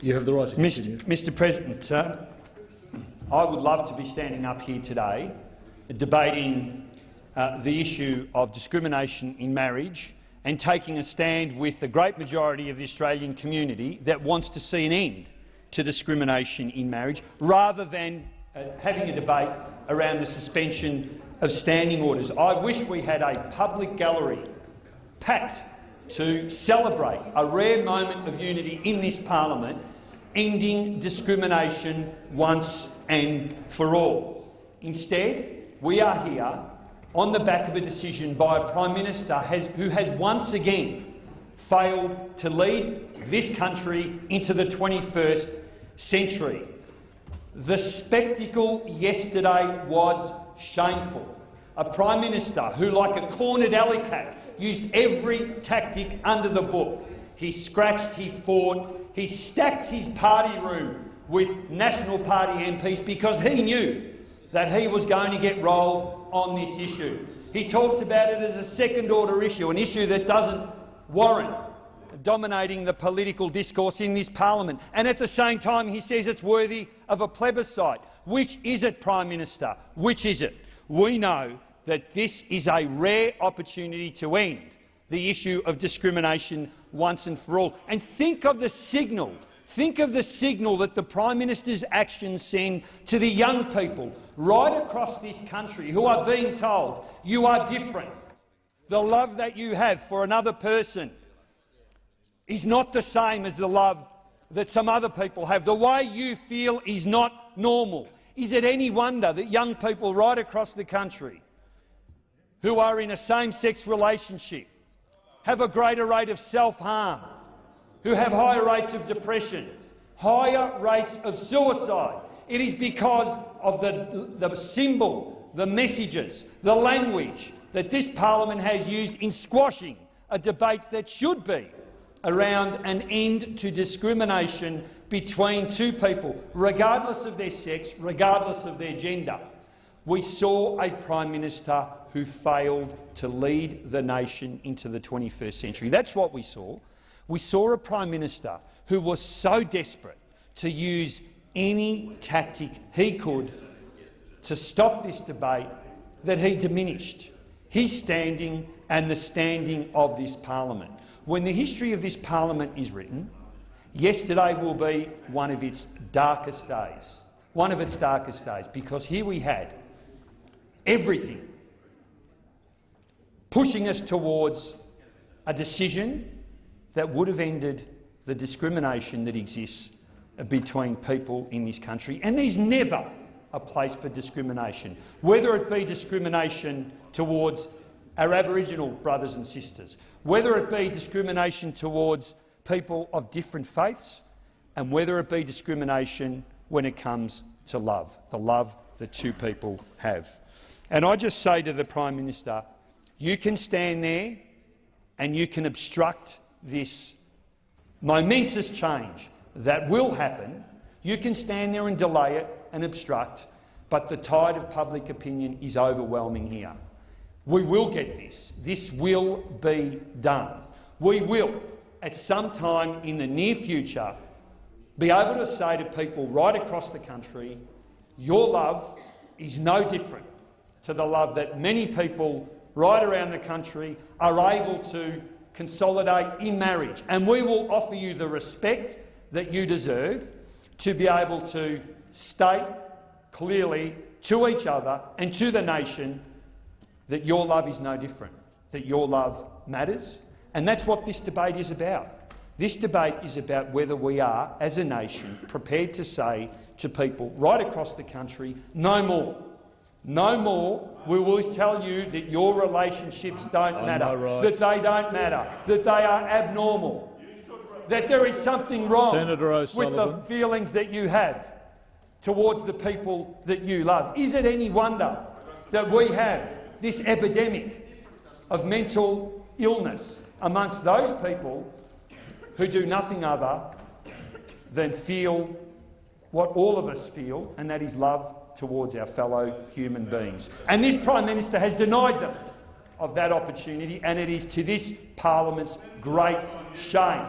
You have the right to continue. Mr. President, I would love to be standing up here today debating the issue of discrimination in marriage and taking a stand with the great majority of the Australian community that wants to see an end to discrimination in marriage, rather than having a debate around the suspension of standing orders. I wish we had a public gallery packed to celebrate a rare moment of unity in this parliament, ending discrimination once and for all. Instead, we are here on the back of a decision by a Prime Minister who has once again failed to lead this country into the 21st century. The spectacle yesterday was shameful. A Prime Minister who, like a cornered alley cat, used every tactic under the book. He scratched, he fought, he stacked his party room with National Party MPs because he knew that he was going to get rolled on this issue. He talks about it as a second-order issue, an issue that doesn't warrant dominating the political discourse in this parliament. And at the same time, he says it's worthy of a plebiscite. Which is it, Prime Minister? Which is it? We know that this is a rare opportunity to end the issue of discrimination once and for all. And think of the signal. Think of the signal that the Prime Minister's actions send to the young people right across this country who are being told, you are different. The love that you have for another person is not the same as the love that some other people have. The way you feel is not normal. Is it any wonder that young people right across the country who are in a same-sex relationship have a greater rate of self-harm, who have higher rates of depression, higher rates of suicide? It is because of the symbol, the messages, the language that this parliament has used in squashing a debate that should be around an end to discrimination between two people, regardless of their sex, regardless of their gender. We saw a Prime Minister who failed to lead the nation into the 21st century. That's what we saw. We saw a Prime Minister who was so desperate to use any tactic he could to stop this debate that he diminished his standing and the standing of this parliament. When the history of this parliament is written, yesterday will be one of its darkest days. One of its darkest days, because here we had everything pushing us towards a decision that would have ended the discrimination that exists between people in this country. And there's never a place for discrimination, whether it be discrimination towards our Aboriginal brothers and sisters, whether it be discrimination towards people of different faiths, and whether it be discrimination when it comes to love, the love that two people have. And I just say to the Prime Minister, you can stand there and you can obstruct this momentous change that will happen. You can stand there and delay it and obstruct, but the tide of public opinion is overwhelming here. We will get this. This will be done. We will, at some time in the near future, be able to say to people right across the country, your love is no different to the love that many people right around the country are able to consolidate in marriage. And we will offer you the respect that you deserve to be able to state clearly to each other and to the nation that your love is no different, that your love matters. And that's what this debate is about. This debate is about whether we are, as a nation, prepared to say to people right across the country, no more. No more. We will tell you that your relationships don't matter, that they don't matter, that they are abnormal, that there is something wrong with the feelings that you have towards the people that you love. Is it any wonder that we have this epidemic of mental illness amongst those people who do nothing other than feel what all of us feel, and that is love towards our fellow human beings? And this Prime Minister has denied them of that opportunity, and it is to this parliament's great shame.